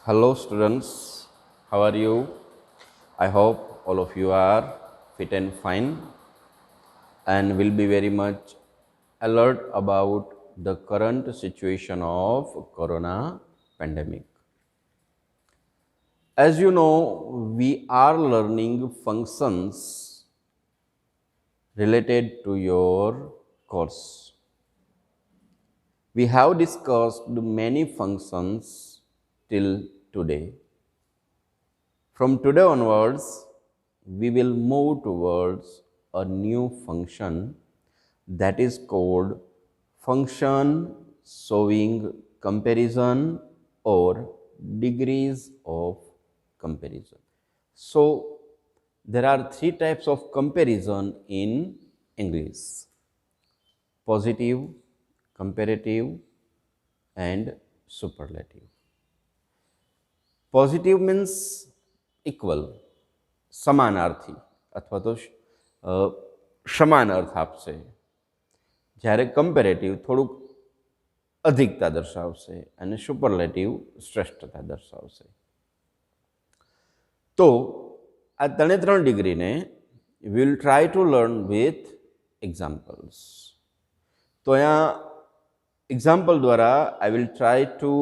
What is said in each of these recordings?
Hello, students. How are you? I hope all of you are fit and fine and will be very much alert about the current situation of corona pandemic. As you know, we are learning functions related to your course. We have discussed many functions till today. From today onwards, we will move towards a new function that is called function showing comparison or degrees of comparison. So, there are three types of comparison in English: positive, comparative, and superlative. Positive means equal, સમાનાર્થી અથવા તો સમાન અર્થ આપશે, જ્યારે comparative થોડુંક અધિકતા દર્શાવશે અને superlative શ્રેષ્ઠતા દર્શાવશે. તો આ ત્રણ ડિગ્રીને will try to learn with examples. તો અહીંયા એક્ઝામ્પલ દ્વારા I will try to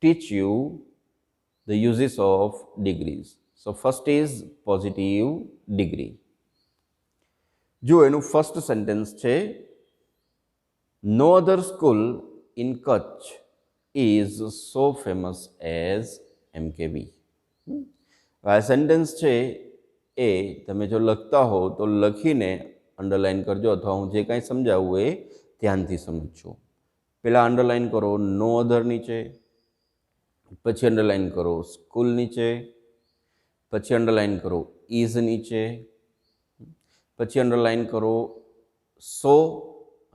teach you the uses of degrees. So first is positive degree. જો એનું ફર્સ્ટ સેન્ટેન્સ છે, no other school in Kutch is so famous as MKV. આ sentence છે એ તમે જો લખતા હો તો લખીને અંડરલાઇન કરજો, અથવા હું જે કાંઈ સમજાવું એ ધ્યાનથી સમજજો. પહેલાં અંડરલાઇન કરો નો અધર નીચે, પછી અંડરલાઇન કરો સ્કૂલ નીચે, પછી અંડરલાઇન કરો ઇઝ નીચે, પછી અંડરલાઇન કરો સો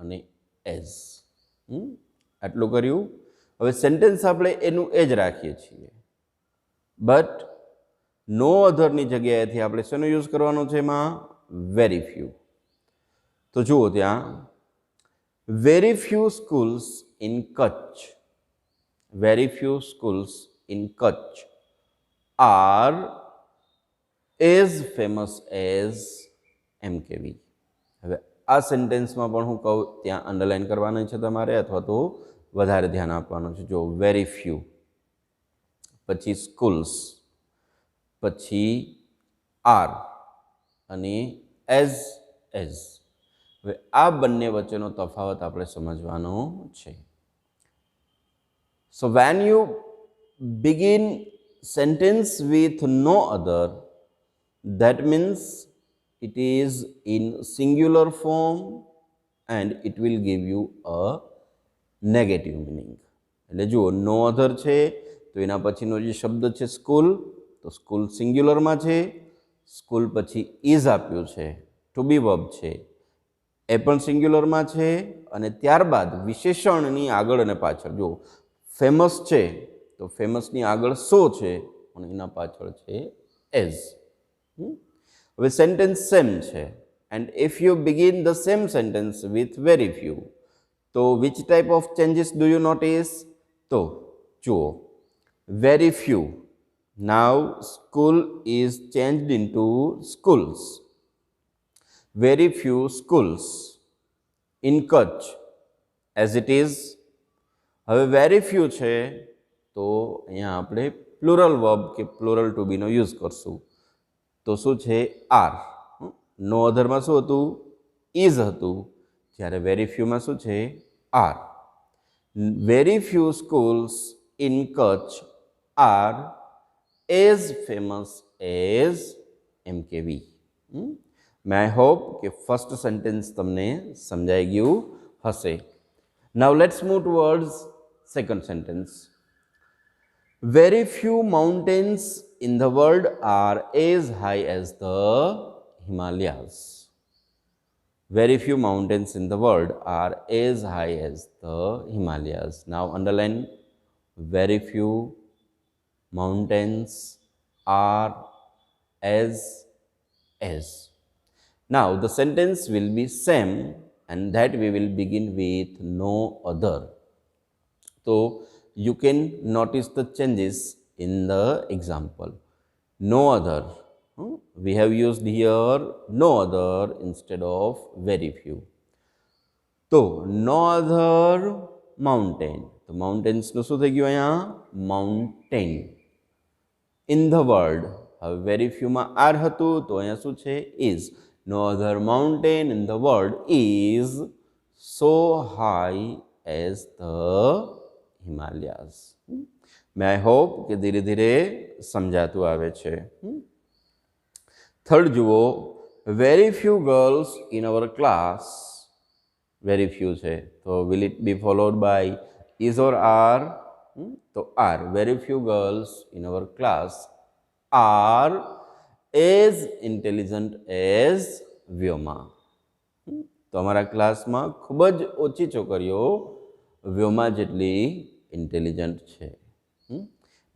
અને એઝ. આટલું કર્યું. હવે સેન્ટેન્સ આપણે એનું એ જ રાખીએ છીએ, બટ નો અધરની જગ્યાએથી આપણે શેનો યુઝ કરવાનો છે એમાં? Very few. તો જુઓ ત્યાં very few schools in Kutch, very few schools in Kutch are as famous as MKV. હવે આ સેન્ટેન્સમાં પણ હું કહું ત્યાં અંડરલાઇન કરવાનું છે તમારે, અથવા તો વધારે ધ્યાન આપવાનું છે. જો વેરી ફ્યુ, પછી સ્કૂલ્સ, પછી આર અને એઝ. હવે આ બંને વચ્ચેનો તફાવત આપણે સમજવાનો છે. So when you begin sentence with no other, that means it is in singular form and it will give you a negative meaning. એટલે જુઓ નો અધર છે તો એના પછીનો જે શબ્દ છે સ્કૂલ, તો સ્કૂલ સિંગ્યુલરમાં છે, સ્કૂલ પછી ઇઝ આપ્યું છે, ટુ બી વર્બ છે, એ પણ સિંગ્યુલરમાં છે, અને ત્યારબાદ વિશેષણની આગળ અને પાછળ જુઓ ફેમસ છે તો ફેમસની આગળ સો છે અને એના પાછળ છે એઝ. હવે સેન્ટેન્સ સેમ છે, and if you begin the same sentence with very few, તો which type of changes do you notice? તો જુઓ very few, now school is changed into schools. Very few schools in Kutch as it is. હવે very few છે તો અહીંયા આપણે plural verb કે plural to બીનો યુઝ કરશું. તો શું છે? આર. નો અધરમાં શું હતું? ઇઝ હતું, જ્યારે વેરી ફ્યુમાં શું છે? Are. Very few schools in Kutch are as famous as MKV. May I hope કે ફર્સ્ટ સેન્ટેન્સ તમને સમજાઈ ગયું હશે. Now let's move towards second sentence. Very few mountains in the world are as high as the Himalayas. Very few mountains in the world are as high as the Himalayas. Now underline very few mountains are as. Now the sentence will be same, and that we will begin with no other. તો you can notice the changes in the example. No other. We have used here no other instead of very few. તો no other mountain. તો mountains નું શું થઈ ગયું અહીંયા? Mountain. In the world. હવે very few માં are હતું તો અહીંયા શું છે? is. No other mountain in the world is so high as the Himalayas. May I hope કે ધીરે ધીરે સમજાતું આવે છે. થર્ડ જુઓ, very few girls in our class. Very few છે તો will it be followed by is or are? તો are. Very few girls in our class are as intelligent as Vyoma. તો અમારા ક્લાસમાં ખૂબ જ ઓછી છોકરીઓ વ્યોમા જેટલી ઇન્ટેલિજન્ટ છે.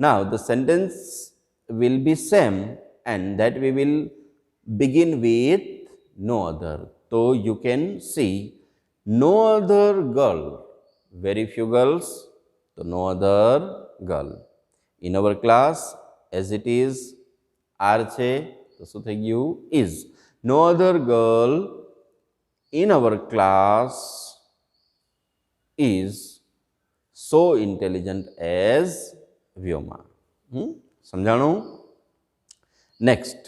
Now the sentence will be same and that we will begin with no other. So you can see no other girl. Very few girls. So no other girl. In our class as it is are છે તો શું થઈ ગયું? is. No other girl in our class is so intelligent as Vyoma. સમજાણું? Next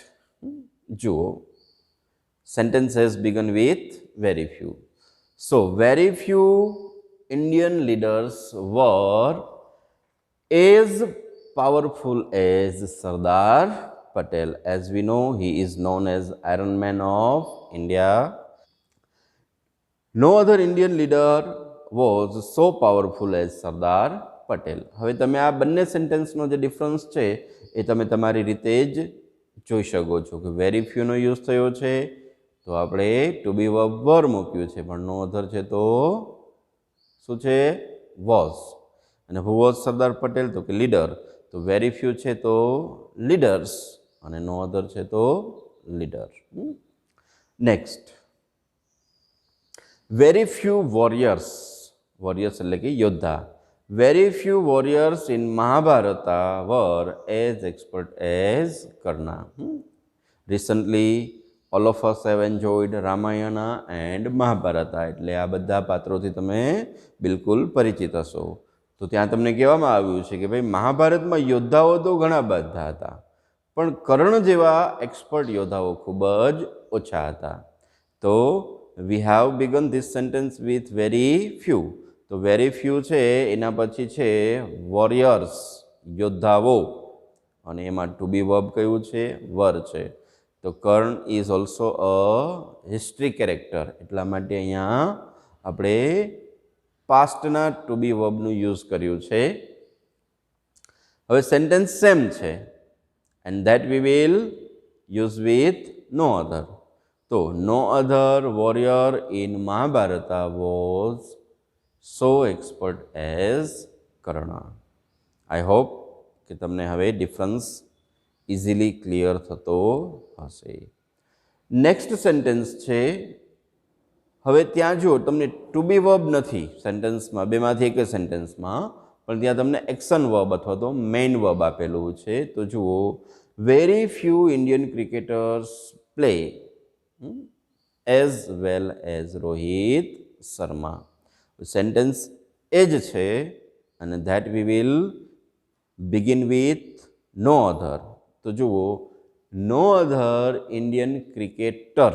જુઓ, sentence has begun with very few. So very few Indian leaders were as powerful as Sardar Patel. As we know, he is known as Iron Man of India. No other Indian leader was so powerful as Sardar Patel. હવે તમે આ બંને સેન્ટેન્સનો જે difference છે એ તમે તમારી રીતે જ જોઈ શકો છો કે વેરી ફ્યુનો યુઝ થયો છે તો આપણે ટુ બી વર્બ વર મૂક્યું છે, પણ નો અધર છે તો શું છે? વોઝ. અને હુ વોઝ સરદાર પટેલ? તો કે લીડર. તો વેરી ફ્યુ છે તો લીડર્સ અને નો અધર છે તો leader. Next, very few warriors. Warriors એટલે કે યોદ્ધા. Very few warriors in Mahabharata were as expert as Karna. Recently all of us have enjoyed Ramayana and Mahabharata. એટલે આ બધા પાત્રોથી તમે બિલકુલ પરિચિત હશો. તો ત્યાં તમને કહેવામાં આવ્યું છે કે ભાઈ મહાભારતમાં યોદ્ધાઓ તો ઘણા બધા હતા, પણ કર્ણ જેવા એક્સપર્ટ યોદ્ધાઓ ખૂબ જ ઓછા હતા. તો we have began this sentence with very few. તો વેરી ફ્યુ છે એના પછી છે વોરિયર્સ, યોદ્ધાઓ, અને એમાં ટુ બી વર્બ કયું છે? વર છે. તો Karna is also a history character, એટલા માટે અહીંયા આપણે પાસ્ટના ટુ બી વર્બનું યુઝ કર્યું છે. હવે સેન્ટેન્સ સેમ છે and that we will use with no other. તો no other warrior in Mahabharata was so expert as Karna. I hope કે તમને હવે ડિફરન્સ ઇઝીલી ક્લિયર થતો હશે. નેક્સ્ટ સેન્ટેન્સ છે, હવે ત્યાં જો તમને ટુ બી વર્બ નથી સેન્ટેન્સમાં, બેમાંથી એક સેન્ટેન્સમાં, પણ ત્યાં તમને એક્શન વર્બ અથવા તો મેઇન વર્બ આપેલું છે. તો જુઓ, very few Indian cricketers play as well as Rohit Sharma. Sentence એ જ છે અને that we will begin with no other. તો જુઓ, નો અધર ઇન્ડિયન ક્રિકેટર.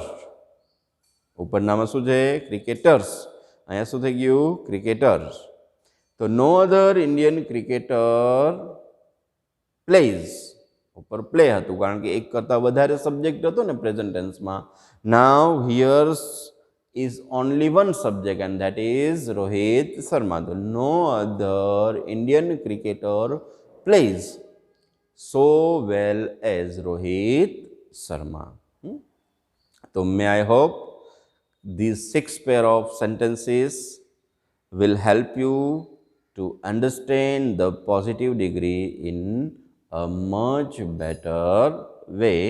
ઉપરનામાં શું છે? ક્રિકેટર્સ. અહીંયા શું થઈ ગયું? ક્રિકેટર્સ. તો no other Indian cricketer plays. ઉપર પ્લે હતું કારણ કે એક કરતાં વધારે સબ્જેક્ટ હતો ને પ્રેઝન્ટ ટેન્સમાં. Now here's is only one subject and that is Rohit Sharma. તો no other Indian cricketer plays so well as Rohit Sharma. So may I hope these 6 pair of sentences will help you to understand the positive degree in a much better way.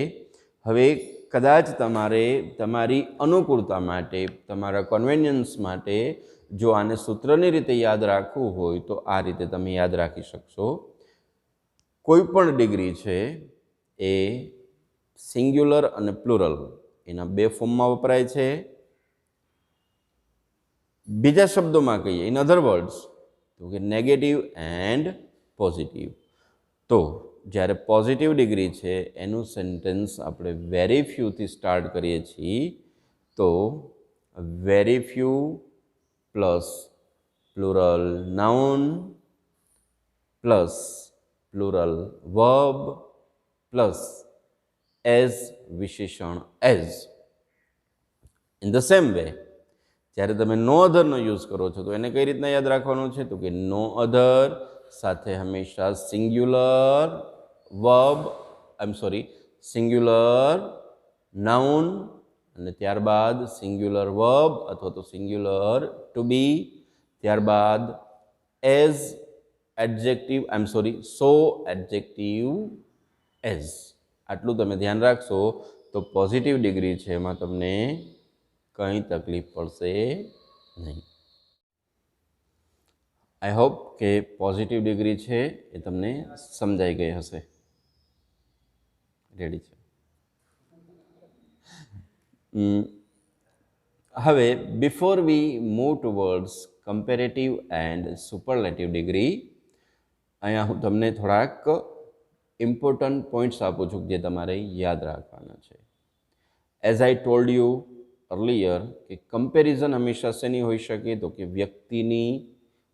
હવે કદાચ તમારે તમારી અનુકૂળતા માટે, તમારા કન્વેનિયન્સ માટે જો આને સૂત્રની રીતે યાદ રાખવું હોય તો આ રીતે તમે યાદ રાખી શકશો. કોઈ પણ ડિગ્રી છે એ સિંગ્યુલર અને પ્લુરલ એના બે ફોર્મમાં વપરાય છે. બીજા શબ્દોમાં કહીએ, ઇન અધર વર્ડ્સ, તો કે નેગેટિવ એન્ડ પોઝિટિવ. તો જ્યારે પોઝિટિવ ડિગ્રી છે એનું સેન્ટેન્સ આપણે વેરી ફ્યુથી સ્ટાર્ટ કરીએ છીએ. તો very few plus plural noun plus plural verb plus as વિશેષણ as. In the same way જ્યારે તમે નો અધરનો યુઝ કરો છો તો એને કઈ રીતના યાદ રાખવાનું છે? તો કે નો અધર સાથે હંમેશા સિંગ્યુલર વર્બ સિંગ્યુલર નાઉન અને ત્યારબાદ સિંગ્યુલર વર્બ અથવા તો સિંગ્યુલર ટુ બી, ત્યારબાદ એઝ એડજેક્ટિવ સો એડજેક્ટિવ એઝ. આટલું તમે ધ્યાન રાખશો તો પોઝિટિવ ડિગ્રી છે એમાં તમને કંઈ તકલીફ પડશે નહીં. આઈ હોપ કે પોઝિટિવ ડિગ્રી છે એ તમને સમજાઈ ગઈ હશે. રેડી છે. હવે before we move towards comparative and superlative degree, અહીંયા હું તમને થોડાક ઇમ્પોર્ટન્ટ પોઈન્ટ્સ આપું છું જે તમારે યાદ રાખવાના છે. As I told you earlier કે કમ્પેરિઝન હંમેશા શેની હોઈ શકે? તો કે વ્યક્તિની,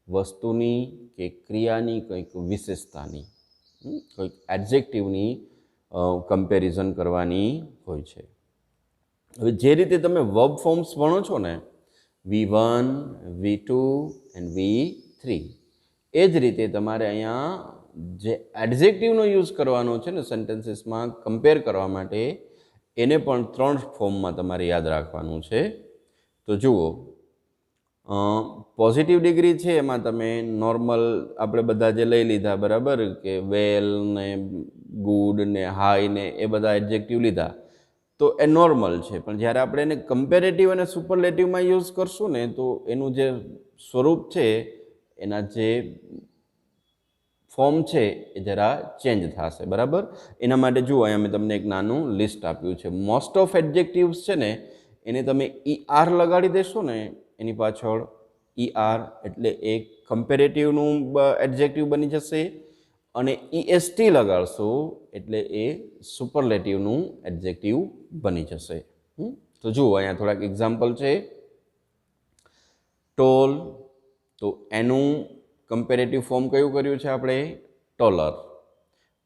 વસ્તુની કે ક્રિયાની કંઈક વિશેષતાની, કંઈક એડજેક્ટિવની કમ્પેરિઝન કરવાની હોય છે. હવે જે રીતે તમે વર્બ ફોર્મ્સ ભણો છો ને, V1, V2 એન્ડ V3, એ જ રીતે તમારે અહીંયા જે એડજેક્ટિવનો યુઝ કરવાનો છે ને સેન્ટેન્સીસમાં કમ્પેર કરવા માટે, એને પણ 3 ફોર્મમાં તમારે યાદ રાખવાનું છે. તો જુઓ, પોઝિટિવ ડિગ્રી છે એમાં તમે નોર્મલ આપણે બધા જે લઈ લીધા, બરાબર, કે વેલ ને ગુડ ને હાઈ ને એ બધા એડજેક્ટિવ લીધા તો એ નોર્મલ છે. પણ જ્યારે આપણે એને કમ્પેરેટિવ અને સુપરલેટિવમાં યુઝ કરશું ને તો એનું જે સ્વરૂપ છે, એના જે ફોર્મ છે એ જરા ચેન્જ થશે, બરાબર. એના માટે જુઓ, અહીંયા મેં તમને એક નાનું લિસ્ટ આપ્યું છે. મોસ્ટ ઓફ એડજેક્ટિવ્સ છે ને એને તમે ER લગાડી દેશો ને એની પાછળ, ER એટલે એ કમ્પેરેટિવનું એડજેક્ટિવ બની જશે, અને EST લગાડશો એટલે એ સુપરલેટિવનું એડજેક્ટિવ બની જશે. તો જુઓ, અહીંયા થોડાક એક્ઝામ્પલ છે. ટોલ, તો એનું કમ્પેરેટિવ ફોર્મ કયું કર્યું છે આપણે? ટોલર.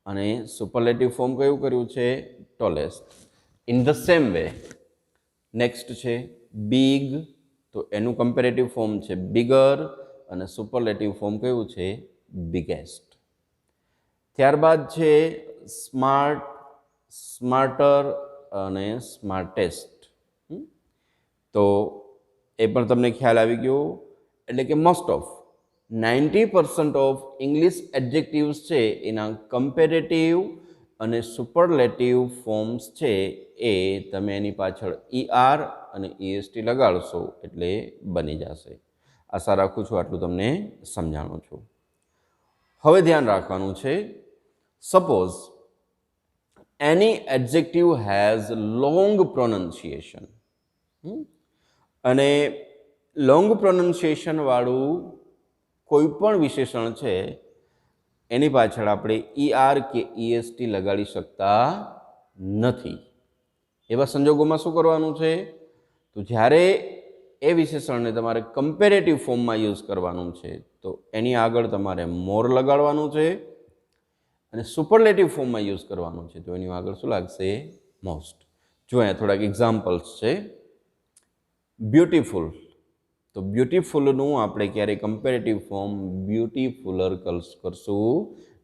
અને સુપરલેટિવ ફોર્મ કયું કર્યું છે? Tallest. In the same way next છે બિગ, તો એનું કમ્પેરેટિવ ફોર્મ છે બિગર અને સુપરલેટિવ ફોર્મ કયું છે? બિગેસ્ટ. ત્યારબાદ છે સ્માર્ટ, સ્માર્ટર અને સ્માર્ટેસ્ટ. તો એ પણ તમને ખ્યાલ આવી ગયો. એટલે કે most of 90% of English adjectives છે એના કમ્પેરેટિવ અને સુપરલેટિવ ફોર્મ્સ છે એ તમે એની પાછળ ER અને EST લગાડશો એટલે બની જશે. આશા રાખું છું આટલું તમને સમજાણું છું. હવે ધ્યાન રાખવાનું છે, suppose any adjective has long પ્રોનન્સિએશન, અને લોંગ પ્રોનન્સિએશન વાળું કોઈ પણ વિશેષણ છે એની પાછળ આપણે ER કે EST લગાડી શકતા નથી. એવા સંજોગોમાં શું કરવાનું છે? તો જ્યારે એ વિશેષણને તમારે કમ્પેરેટિવ ફોર્મમાં યુઝ કરવાનું છે તો એની આગળ તમારે મોર લગાડવાનું છે, અને સુપરલેટિવ ફોર્મમાં યુઝ કરવાનું છે તો એની આગળ શું લાગશે? મોસ્ટ. જો અહીંયા થોડાક એક્ઝામ્પલ્સ છે. બ્યુટીફુલ, તો બ્યુટીફુલનું આપણે ક્યારેય કમ્પેરેટિવ ફોર્મ બ્યુટીફુલર કરશું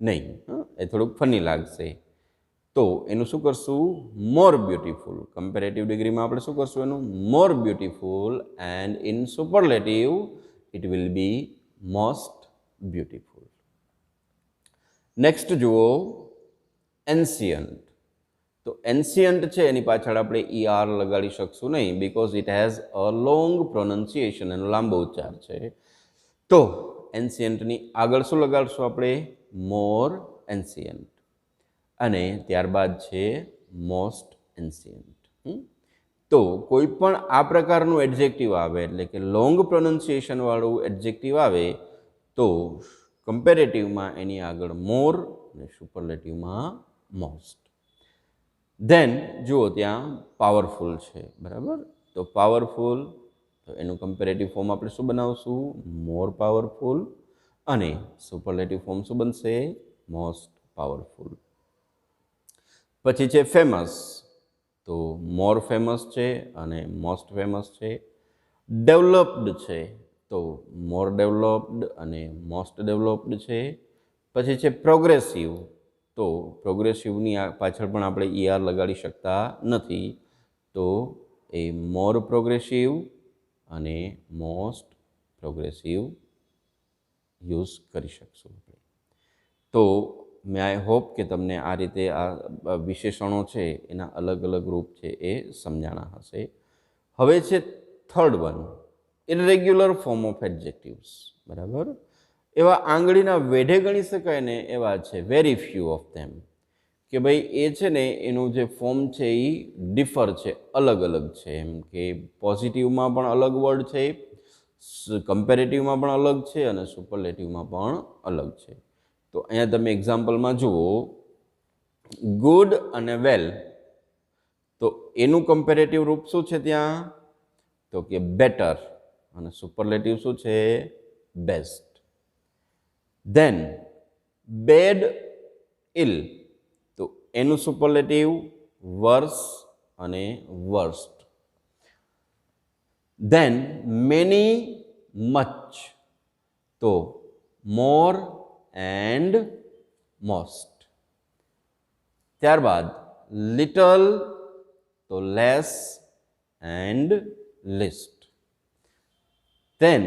નહીં, એ થોડુંક ફની લાગશે. તો એનું શું કરશું? More beautiful. કમ્પેરેટિવ ડિગ્રીમાં આપણે શું કરશું? એનું more beautiful, and in superlative it will be most beautiful. Next જુઓ, એન્શિયન્ટ. તો એન્શિયન્ટ છે એની પાછળ આપણે ER લગાડી શકશું નહીં, because it has a long પ્રોનન્સિએશન, એનો લાંબો ઉચ્ચાર છે. તો એન્શિયન્ટની આગળ શું લગાડશું આપણે? મોર એન્શિયન્ટ. અને ત્યારબાદ છે મોસ્ટ એન્શિયન્ટ. તો કોઈ પણ આ પ્રકારનું એડજેક્ટિવ આવે, એટલે કે લોંગ પ્રોનન્સિએશન વાળું એડજેક્ટિવ આવે, તો કમ્પેરેટિવમાં એની આગળ મોર અને સુપરલેટિવમાં મોસ્ટ. ધેન જુઓ ત્યાં પાવરફુલ છે, બરાબર? તો પાવરફુલ, તો એનું કમ્પેરેટિવ ફોર્મ આપણે શું બનાવશું? મોર પાવરફુલ. અને સુપરલેટિવ ફોર્મ શું બનશે? Most powerful. પછી છે ફેમસ, તો મોર ફેમસ છે અને મોસ્ટ ફેમસ છે. ડેવલપ્ડ છે, તો મોર ડેવલપ્ડ અને મોસ્ટ ડેવલપ્ડ છે. પછી છે પ્રોગ્રેસિવ, તો પ્રોગ્રેસિવની પાછળ પણ આપણે ER લગાડી શકતા નથી, તો એ મોર પ્રોગ્રેસિવ અને મોસ્ટ પ્રોગ્રેસિવ યુઝ કરી શકશું. તો મે આઈ હોપ કે તમને આ રીતે આ વિશેષણો છે એના અલગ અલગ રૂપ છે એ સમજાણા હશે. હવે છે third one, irregular form of adjectives, બરાબર? એવા આંગળીના વેઢે ગણી શકાય ને એવા છે, વેરી ફ્યુ ઓફ ધેમ, કે ભાઈ એ છે ને એનું જે ફોર્મ છે એ ડિફર છે, અલગ અલગ છે. એમ કે પોઝિટિવમાં પણ અલગ વર્ડ છે, કમ્પેરેટિવમાં પણ અલગ છે અને સુપરલેટિવમાં પણ અલગ છે. તો અહીંયા તમે એક્ઝામ્પલમાં જુઓ, ગુડ અને વેલ, તો એનું કમ્પેરેટિવ રૂપ શું છે ત્યાં? તો કે બેટર, અને સુપરલેટિવ શું છે? બેસ્ટ. ધેન બેડ, ઇલ, તો એનું સુપરલેટિવ વર્સ અને વર્સ્ટ. ધેન મેની, મચ, તો મોર એન્ડ મોસ્ટ. ત્યારબાદ લિટલ, તો less and least. Then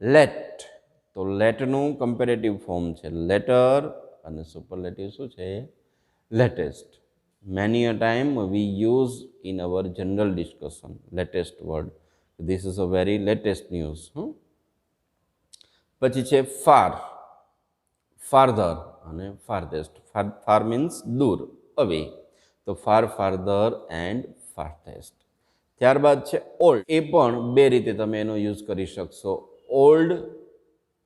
late, તો લેટનું કમ્પેરેટિવ ફોર્મ છે લેટર અને સુપરલેટિવ શું છે? Latest. Many a time we use in our general discussion latest word, this is a very latest news. પછી છે ફાર, ફાર્ધર અને ફાર્ધેસ્ટ. ફાર મીન્સ દૂર, અવે, તો ફાર, ફાર્ધર એન્ડ ફાર્ધેસ્ટ. ત્યારબાદ છે ઓલ્ડ, એ પણ બે રીતે તમે એનો યુઝ કરી શકશો, ઓલ્ડ,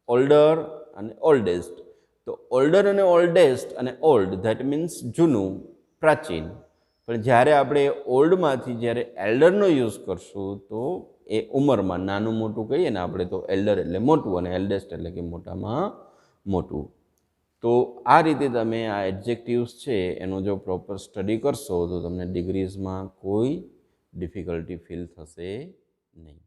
ઓલ્ડર અને ઓલ્ડેસ્ટ. તો ઓલ્ડર અને ઓલ્ડેસ્ટ અને ઓલ્ડ, ધેટ મીન્સ જૂનું, પ્રાચીન. પણ જ્યારે આપણે ઓલ્ડમાંથી જ્યારે એલ્ડરનો યુઝ કરશું તો એ ઉંમરમાં નાનું મોટું કહીએ ને આપણે, તો એલ્ડર એટલે મોટું અને એલ્ડેસ્ટ એટલે કે મોટામાં મોટું. તો આ રીતે તમે આ એડજેક્ટિવ્સ છે એનો જો પ્રોપર સ્ટડી કરશો તો તમને ડિગ્રીઝમાં કોઈ ડિફિકલ્ટી ફીલ થશે નહીં.